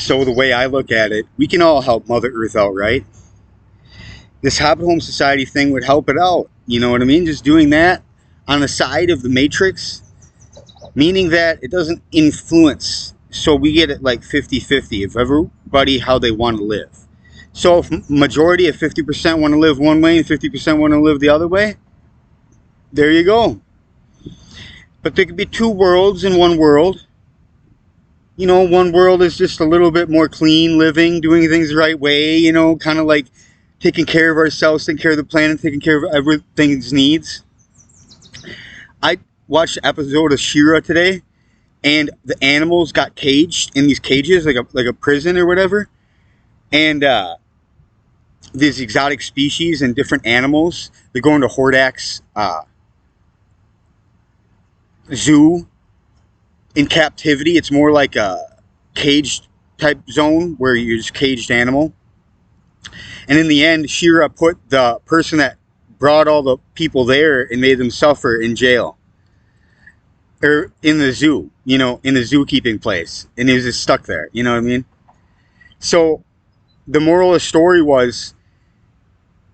So the way I look at it, we can all help Mother Earth out, right? This Hobbit Home Society thing would help it out. You know what I mean? Just doing that on the side of the Matrix, meaning that it doesn't influence. So we get it like 50-50 of everybody how they want to live. So if majority of 50% want to live one way and 50% want to live the other way, there you go. But there could be two worlds in one world. You know, one world is just a little bit more clean living, doing things the right way, you know, kind of like taking care of ourselves, taking care of the planet, taking care of everything's needs. I watched an episode of She-Ra today, and the animals got caged in these cages, like a prison or whatever. And these exotic species and different animals, they're going to Hordak's zoo in captivity. It's more like a caged type zone where you're just caged animal. And in the end, She-Ra put the person that brought all the people there and made them suffer in jail. Or in the zoo, you know, in the zookeeping place. And he was just stuck there, you know what I mean? So the moral of the story was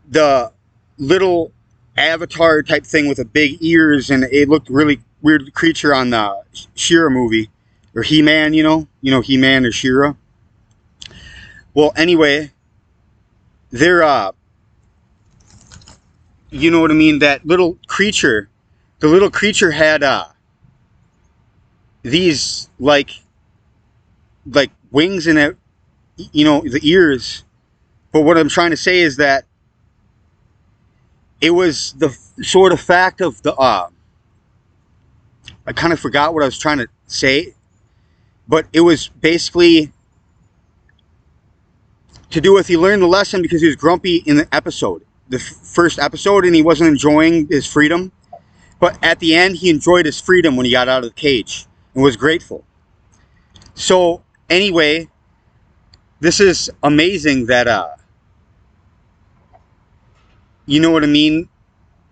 the little avatar type thing with the big ears, and it looked really weird creature on the She-Ra movie. Or He-Man, you know He-Man or She-Ra. Well, anyway, they're, you know what I mean, that little creature, the little creature had, these, like wings in it, you know, the ears. But what I'm trying to say is that it was the sort of fact of the, I kind of forgot what I was trying to say, but it was basically to do with he learned the lesson because he was grumpy in the episode, the first episode, and he wasn't enjoying his freedom. But at the end, he enjoyed his freedom when he got out of the cage and was grateful. So anyway, this is amazing that, you know what I mean,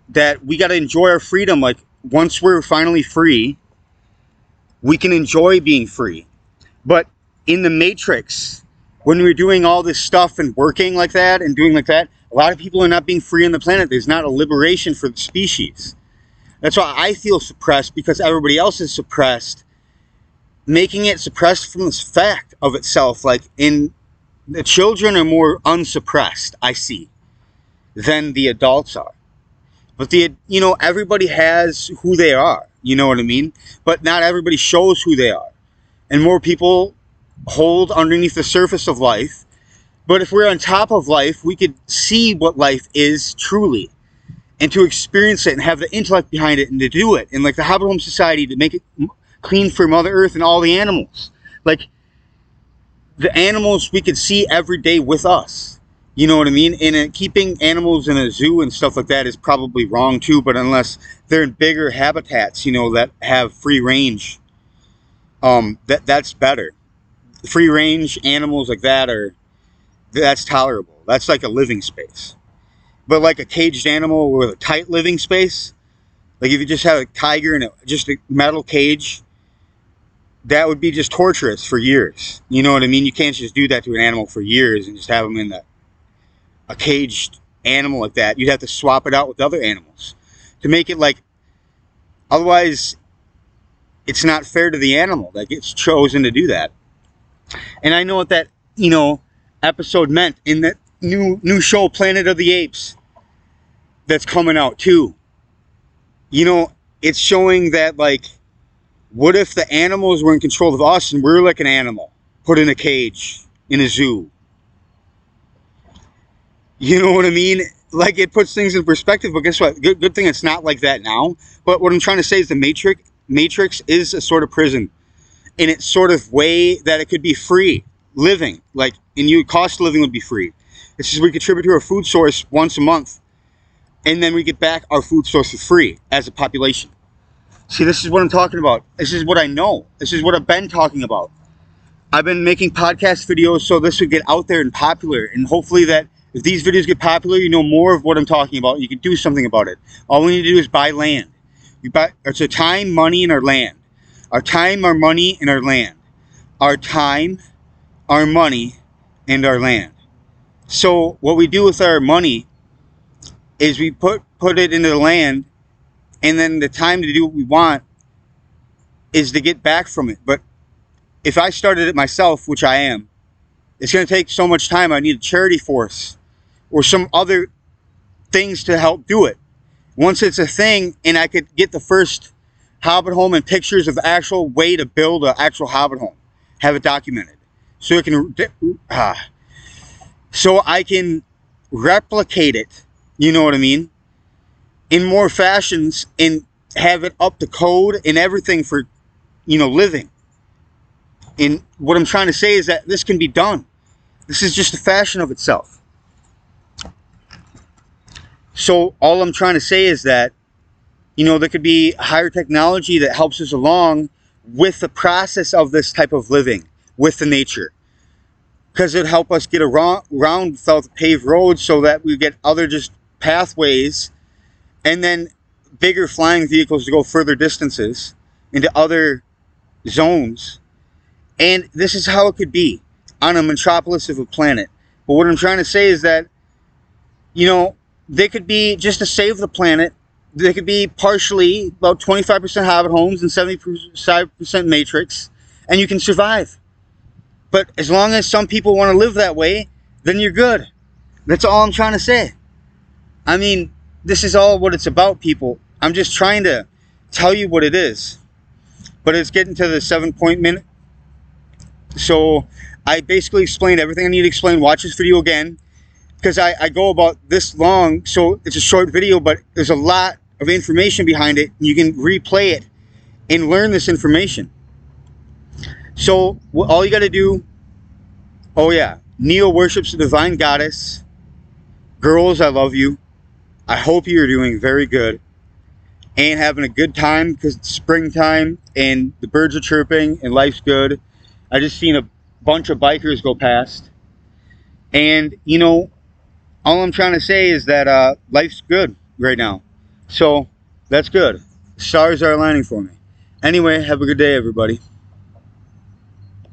that we got to enjoy our freedom. Like, once we're finally free, we can enjoy being free. But in the Matrix, when we're doing all this stuff and working like that and doing like that, a lot of people are not being free on the planet. There's not a liberation for the species. That's why I feel suppressed, because everybody else is suppressed, making it suppressed from this fact of itself. Like, the children are more unsuppressed, I see, than the adults are. But you know, everybody has who they are, you know what I mean? But not everybody shows who they are. And more people hold underneath the surface of life. But if we're on top of life, we could see what life is truly, and to experience it and have the intellect behind it and to do it. And like the Hobbit Home Society, to make it clean for Mother Earth and all the animals. Like, the animals we could see every day with us. You know what I mean? And keeping animals in a zoo and stuff like that is probably wrong too, but unless they're in bigger habitats, you know, that have free range, that's better. Free range animals like that that's tolerable. That's like a living space. But like a caged animal with a tight living space, like if you just had a tiger in just a metal cage, that would be just torturous for years. You know what I mean? You can't just do that to an animal for years and just have them in a caged animal like that. You'd have to swap it out with other animals to make it like, otherwise it's not fair to the animal that gets chosen to do that. And I know what that, you know, episode meant in that new show, Planet of the Apes, that's coming out too. You know, it's showing that, like, what if the animals were in control of us and we're like an animal put in a cage in a zoo? You know what I mean? Like, it puts things in perspective. But guess what? Good thing it's not like that now. But what I'm trying to say is the Matrix is a sort of prison in its sort of way that it could be free living. Like, and cost of living would be free. It's just we contribute to our food source once a month, and then we get back our food source for free as a population. See, this is what I'm talking about. This is what I know. This is what I've been talking about. I've been making podcast videos so this would get out there and popular, and hopefully that if these videos get popular, you know more of what I'm talking about. You can do something about it. All we need to do is buy land. It's our time, money, and our land. Our time, our money, and our land. Our time, our money and our land. So what we do with our money is we put it into the land, and then the time to do what we want is to get back from it. But if I started it myself, which I am, it's going to take so much time. I need a charity force or some other things to help do it. Once it's a thing, and I could get the first Hobbit home and pictures of the actual way to build an actual Hobbit home, have it documented, so it can, so I can replicate it. You know what I mean? In more fashions, and have it up to code and everything for, living. And what I'm trying to say is that this can be done. This is just a fashion of itself. So all I'm trying to say is that, there could be higher technology that helps us along with the process of this type of living with the nature. Because it'd help us get around without the paved roads, so that we get other just pathways, and then bigger flying vehicles to go further distances into other zones. And this is how it could be on a metropolis of a planet. But what I'm trying to say is that, they could be, just to save the planet, they could be partially about 25% Hobbit homes and 70% Matrix, and you can survive. But as long as some people want to live that way, then you're good. That's all I'm trying to say. I mean, this is all what it's about, people. I'm just trying to tell you what it is. But it's getting to the 7-point minute. So I basically explained everything I need to explain. Watch this video again, because I go about this long, so it's a short video, but there's a lot of information behind it. You can replay it and learn this information. So all you got to do, Neo worships the divine goddess. Girls, I love you. I hope you're doing very good and having a good time, because it's springtime and the birds are chirping and life's good. I just seen a bunch of bikers go past, and all I'm trying to say is that life's good right now. So that's good. Stars are aligning for me. Anyway, have a good day, everybody.